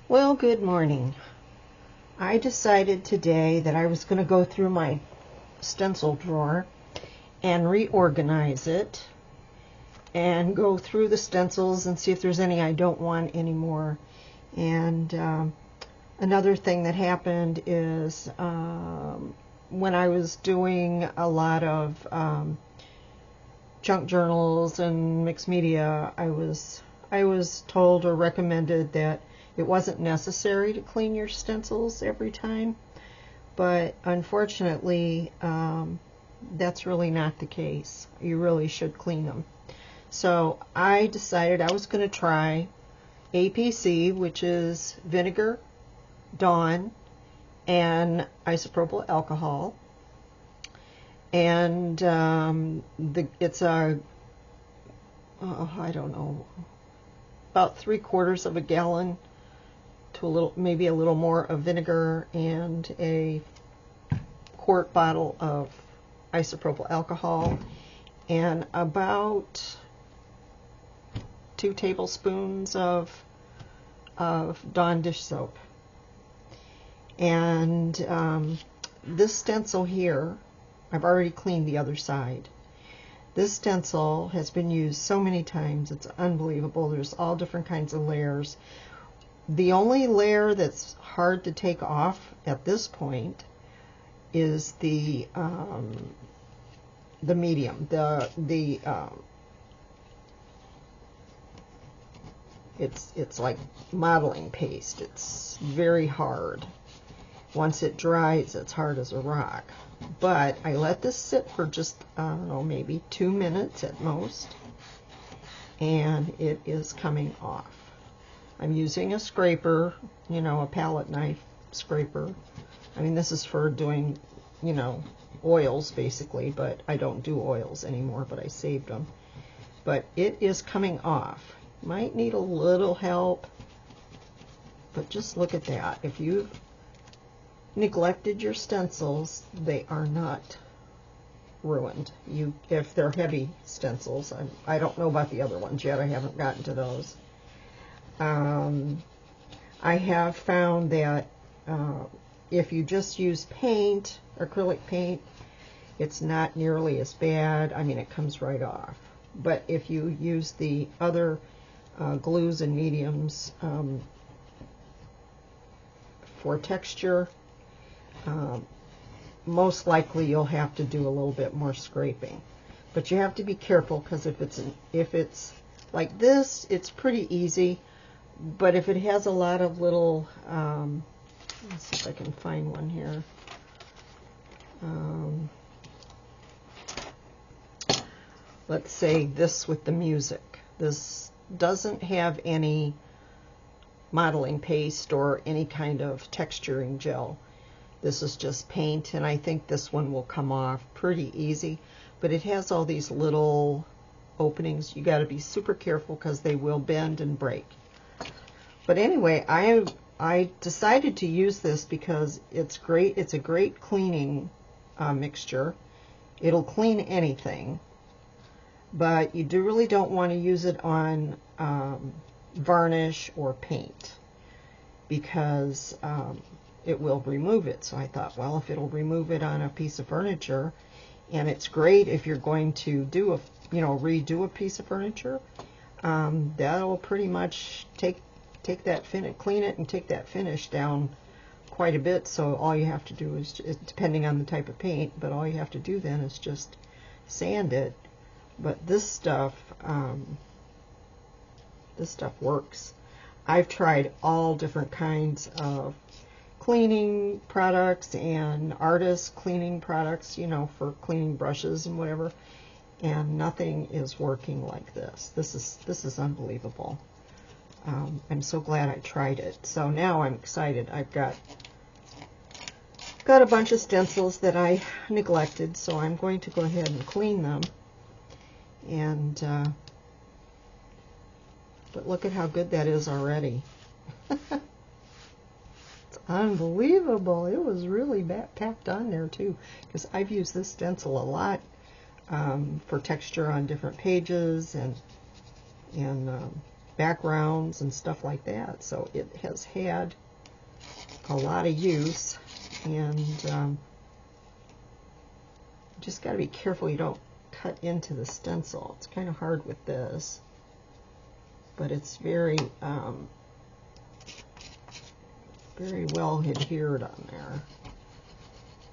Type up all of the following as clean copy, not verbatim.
Well, good morning. I decided today that I was going to go through my stencil drawer and reorganize it and go through the stencils and see if there's any I don't want anymore. And another thing that happened is when I was doing a lot of junk journals and mixed media, I was told or recommended that it wasn't necessary to clean your stencils every time, but unfortunately, that's really not the case. You really should clean them. So I decided I was going to try APC, which is vinegar, Dawn, and isopropyl alcohol. And it's I don't know, about 3/4 of a gallon to maybe a little more of vinegar, and a quart bottle of isopropyl alcohol, and about 2 tablespoons of Dawn dish soap. And this stencil here, I've already cleaned the other side. This stencil has been used so many times, it's unbelievable. There's all different kinds of layers. The only layer that's hard to take off at this point is the medium. It's like modeling paste. It's very hard. Once it dries, it's hard as a rock. But I let this sit for just, I don't know, maybe 2 minutes at most, and it is coming off. I'm using a scraper, a palette knife scraper. I mean, this is for doing, oils basically, but I don't do oils anymore, but I saved them. But it is coming off. Might need a little help, but just look at that. If you've neglected your stencils, they are not ruined. If they're heavy stencils, I don't know about the other ones yet. I haven't gotten to those. I have found that if you just use paint, acrylic paint, it's not nearly as bad. I mean, it comes right off. But if you use the other glues and mediums for texture, most likely you'll have to do a little bit more scraping. But you have to be careful, because if it's like this, it's pretty easy. But if it has a lot of little, let's see if I can find one here. Let's say this with the music. This doesn't have any modeling paste or any kind of texturing gel. This is just paint, and I think this one will come off pretty easy. But it has all these little openings. You got to be super careful, because they will bend and break. But anyway, I decided to use this because it's great. It's a great cleaning mixture. It'll clean anything, but you really don't want to use it on varnish or paint, because it will remove it. So I thought, well, if it'll remove it on a piece of furniture, and it's great if you're going to do redo a piece of furniture, that'll pretty much take that finish, clean it and take that finish down quite a bit. So all you have to do is, depending on the type of paint, but all you have to do then is just sand it. But this stuff works. I've tried all different kinds of cleaning products and artist cleaning products, for cleaning brushes and whatever, and nothing is working like this. This is unbelievable. I'm so glad I tried it. So now I'm excited. I've got a bunch of stencils that I neglected, so I'm going to go ahead and clean them. And but look at how good that is already. It's unbelievable. It was really packed on there too, because I've used this stencil a lot for texture on different pages, and backgrounds and stuff like that. So it has had a lot of use, and just got to be careful you don't cut into the stencil. It's kind of hard with this, but it's very very well adhered on there.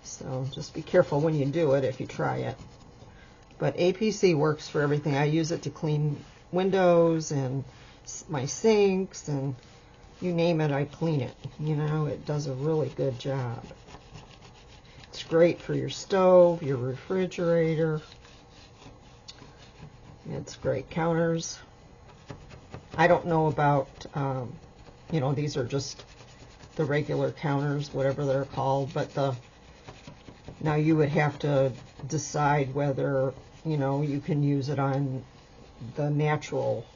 So just be careful when you do it if you try it. But APC works for everything. I use it to clean windows and my sinks, and you name it, I clean it. You know, it does a really good job. It's great for your stove, your refrigerator. It's great. Counters. I don't know about, you know, these are just the regular counters, whatever they're called, but now you would have to decide whether, you know, you can use it on the natural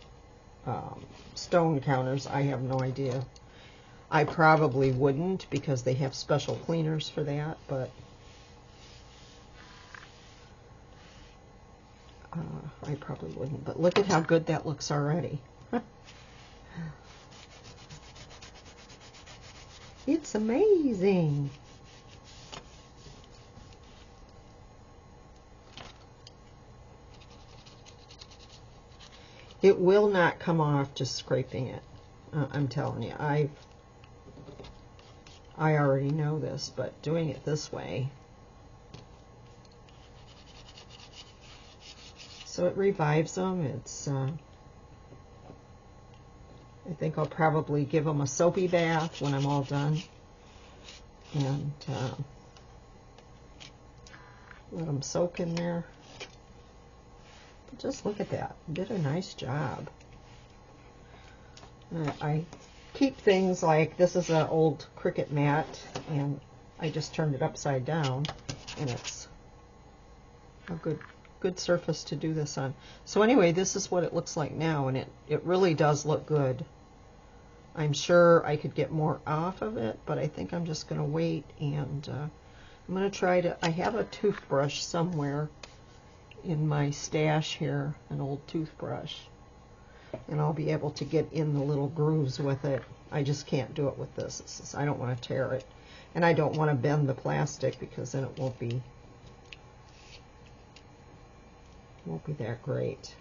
stone counters. I have no idea. I probably wouldn't, because they have special cleaners for that, but I probably wouldn't. But look at how good that looks already. It's amazing. It will not come off just scraping it. I'm telling you, I already know this, but doing it this way, so it revives them. It's I think I'll probably give them a soapy bath when I'm all done, and let them soak in there. But just look at that. Did a nice job. I keep things like, this is an old Cricut mat, and I just turned it upside down, and it's a good surface to do this on. So anyway, this is what it looks like now, and it really does look good. I'm sure I could get more off of it, but I think I'm just going to wait, and I'm going to try to, I have a toothbrush somewhere in my stash here, an old toothbrush, and I'll be able to get in the little grooves with it. I just can't do it with this. I don't want to tear it, and I don't want to bend the plastic, because then it won't be that great.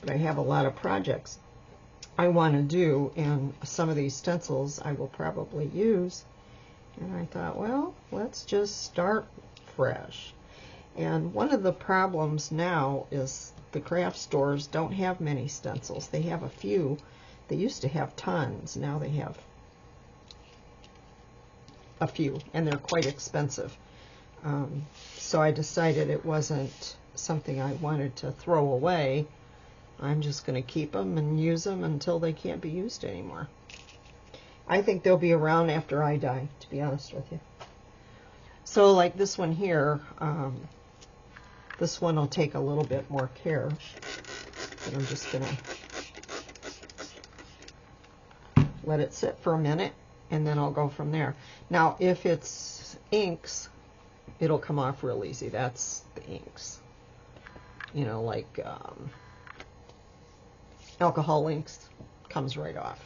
But I have a lot of projects I want to do, and some of these stencils I will probably use, and I thought, well, let's just start fresh. And one of the problems now is the craft stores don't have many stencils. They have a few. They used to have tons. Now they have a few, and they're quite expensive. So I decided it wasn't something I wanted to throw away. I'm just going to keep them and use them until they can't be used anymore. I think they'll be around after I die, to be honest with you. So like this one here, this one will take a little bit more care, but I'm just going to let it sit for a minute, and then I'll go from there. Now, if it's inks, it'll come off real easy. That's the inks. You know, like alcohol inks, comes right off.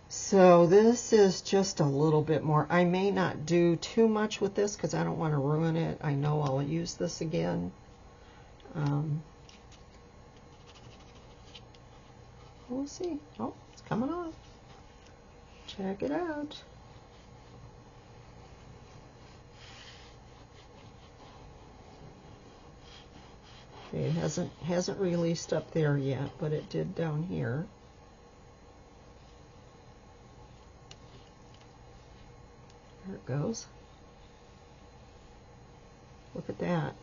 So this is just a little bit more. I may not do too much with this because I don't want to ruin it. I know I'll use this again. We'll see. Oh, it's coming off. Check it out. Okay, it hasn't released up there yet, but it did down here. There it goes. Look at that.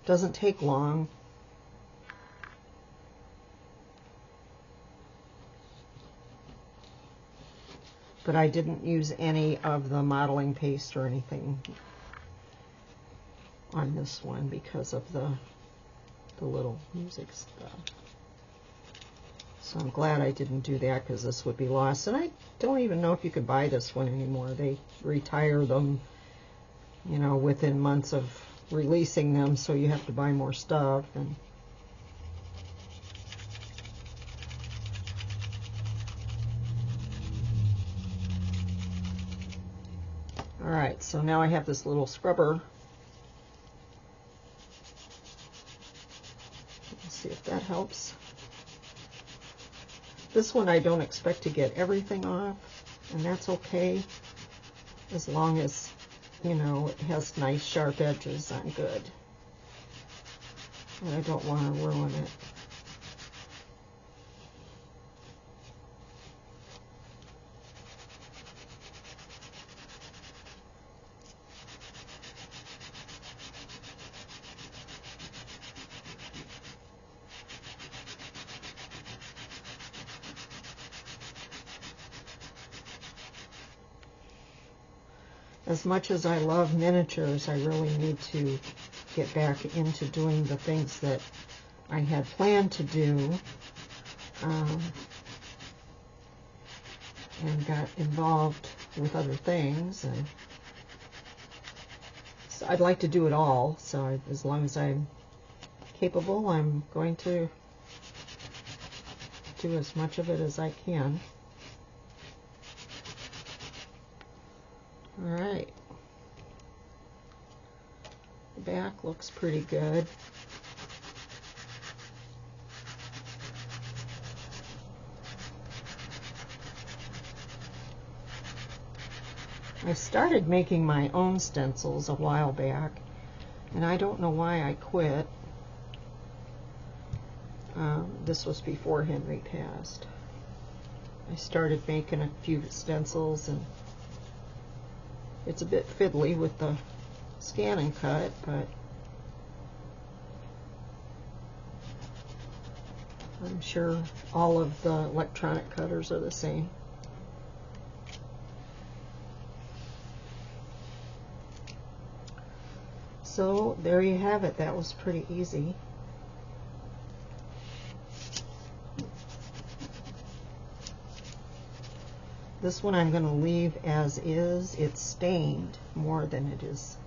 Doesn't take long. But I didn't use any of the modeling paste or anything on this one because of the little music stuff. So I'm glad I didn't do that, because this would be lost. And I don't even know if you could buy this one anymore. They retire them, you know, within months of releasing them, so you have to buy more stuff. And all right, so now I have this little scrubber. Let's see if that helps. This one I don't expect to get everything off, and that's okay, as long as, you know, it has nice sharp edges. I'm good. And I don't want to ruin it. As much as I love miniatures, I really need to get back into doing the things that I had planned to do, and got involved with other things. And so I'd like to do it all, so as long as I'm capable, I'm going to do as much of it as I can. All right, the back looks pretty good. I started making my own stencils a while back, and I don't know why I quit. This was before Henry passed. I started making a few stencils, and it's a bit fiddly with the scan and cut, but I'm sure all of the electronic cutters are the same. So there you have it. That was pretty easy. This one I'm going to leave as is. It's stained more than it is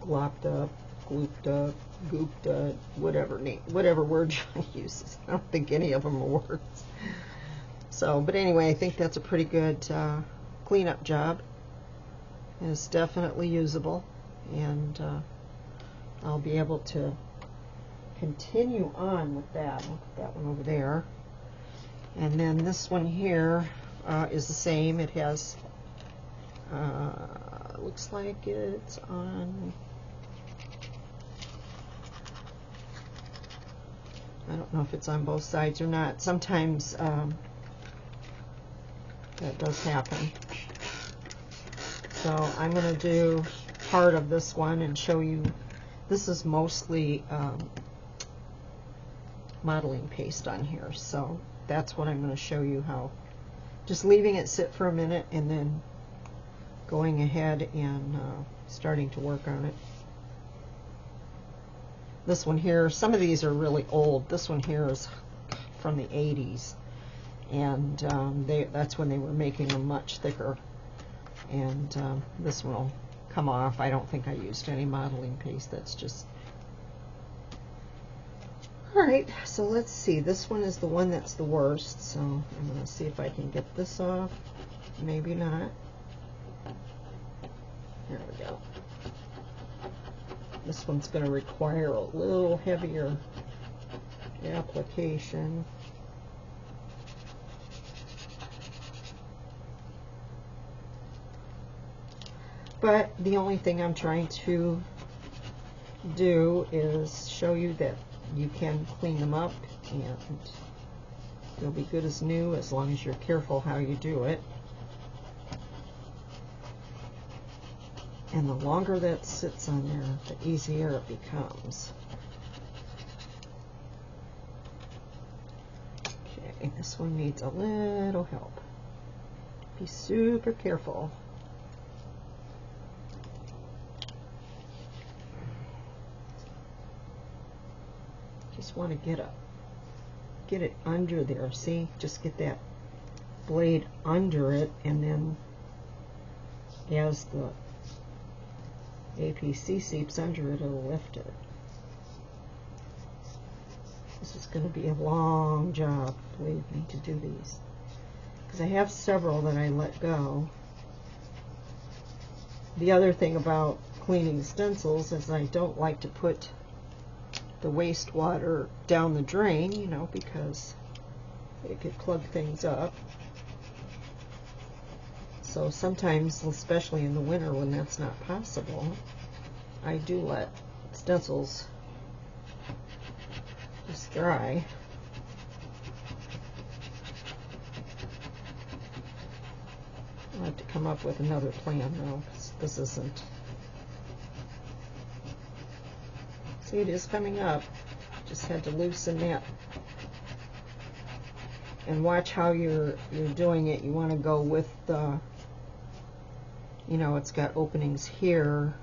glopped up, glooped up, gooped up, whatever word you use. I don't think any of them are words. So, but anyway, I think that's a pretty good cleanup job. It's definitely usable, and I'll be able to continue on with that. I'll put that one over there. And then this one here is the same. It has, looks like it's on, I don't know if it's on both sides or not. Sometimes that does happen. So I'm going to do part of this one and show you. This is mostly modeling paste on here, so that's what I'm going to show you, how just leaving it sit for a minute and then going ahead and starting to work on it. This one here, some of these are really old. This one here is from the 80s, and that's when they were making them much thicker. And this one will come off. I don't think I used any modeling paste. That's just... Alright, so let's see. This one is the one that's the worst, so I'm going to see if I can get this off. Maybe not. There we go. This one's going to require a little heavier application. But the only thing I'm trying to do is show you that you can clean them up and they'll be good as new as long as you're careful how you do it. And the longer that sits on there, the easier it becomes. Okay, this one needs a little help. Be super careful. Just want to get it under there. See, just get that blade under it, and then as the APC seeps under it, it'll lift it. This is going to be a long job, believe me, to do these. Because I have several that I let go. The other thing about cleaning stencils is I don't like to put the wastewater down the drain, you know, because it could plug things up. So sometimes, especially in the winter when that's not possible, I do let stencils just dry. I'll have to come up with another plan though, because this isn't. See, it is coming up. Just had to loosen that. And watch how you're doing it. You want to go with the, you know, it's got openings here,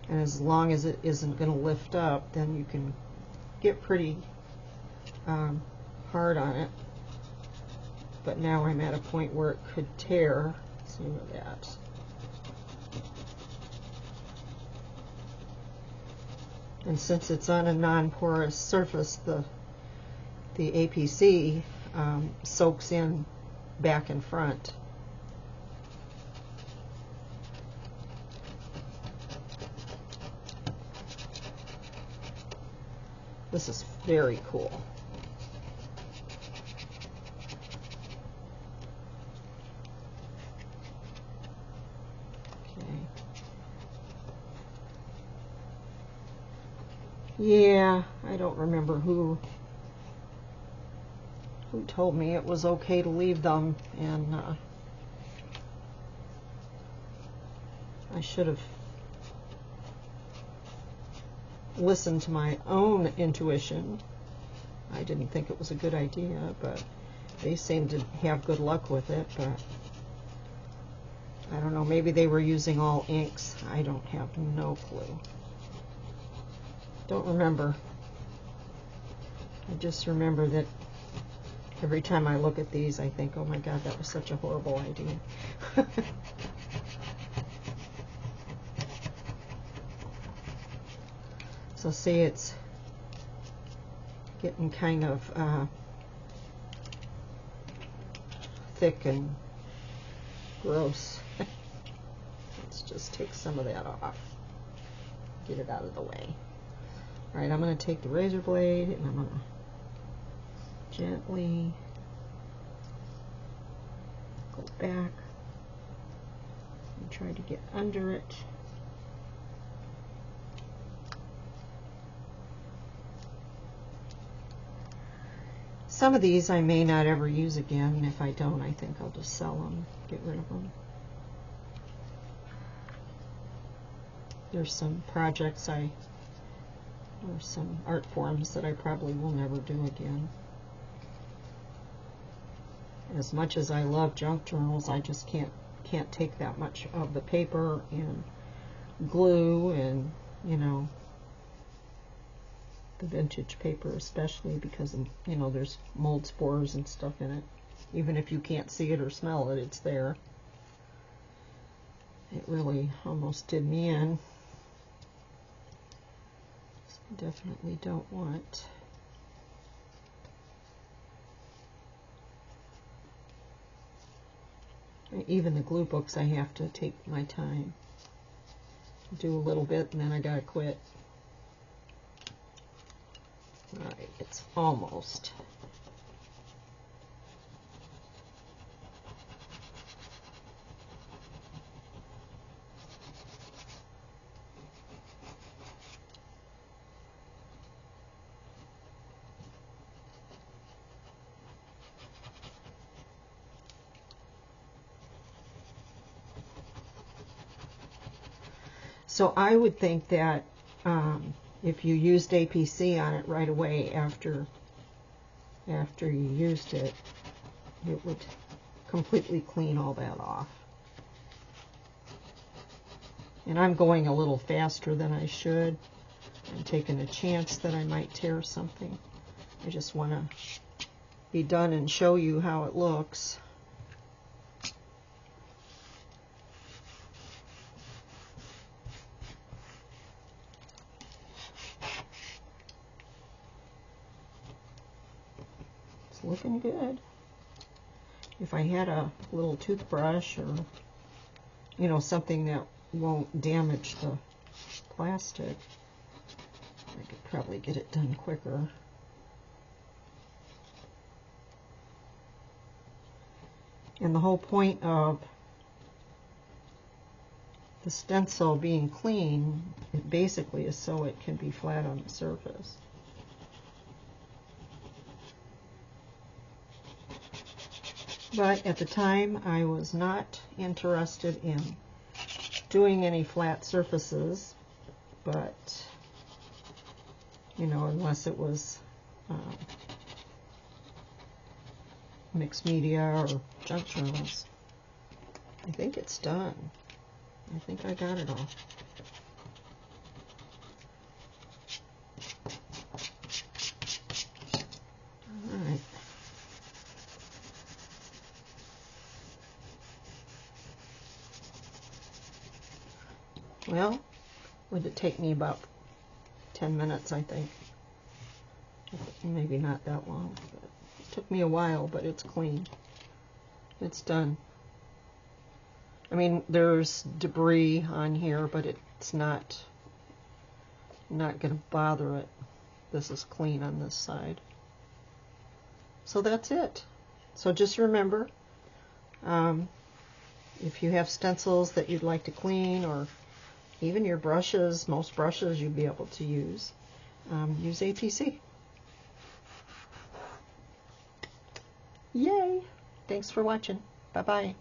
and as long as it isn't going to lift up, then you can get pretty hard on it. But now I'm at a point where it could tear. See with that. And since it's on a non-porous surface, the APC soaks in back and front. This is very cool. Yeah, I don't remember who told me it was okay to leave them, and I should have listened to my own intuition. I didn't think it was a good idea, but they seemed to have good luck with it. But I don't know, maybe they were using all inks. I don't have no clue. Don't remember. I just remember that every time I look at these, I think, oh my God, that was such a horrible idea. So see, it's getting kind of thick and gross. Let's just take some of that off. Get it out of the way. Alright, I'm going to take the razor blade and I'm going to gently go back and try to get under it. Some of these I may not ever use again, and if I don't, I think I'll just sell them, get rid of them. There's some projects or some art forms that I probably will never do again. As much as I love junk journals, I just can't take that much of the paper and glue and, you know, the vintage paper especially, because, you know, there's mold spores and stuff in it. Even if you can't see it or smell it, it's there. It really almost did me in. So I definitely don't want. Even the glue books, I have to take my time. Do a little bit and then I gotta quit. Alright, it's almost. So I would think that if you used APC on it right away after you used it, it would completely clean all that off. And I'm going a little faster than I should. I'm taking a chance that I might tear something. I just want to be done and show you how it looks. looking good. If I had a little toothbrush or, you know, something that won't damage the plastic, I could probably get it done quicker. And the whole point of the stencil being clean, it basically is so it can be flat on the surface. But at the time, I was not interested in doing any flat surfaces, but, you know, unless it was mixed media or junk journals. I think it's done. I think I got it all. All right. Well, would it take me about 10 minutes, I think. Maybe not that long. But it took me a while, but it's clean. It's done. I mean, there's debris on here, but it's not going to bother it. This is clean on this side. So that's it. So just remember, if you have stencils that you'd like to clean, or even your brushes, most brushes you'd be able to use APC. Yay! Thanks for watching. Bye-bye.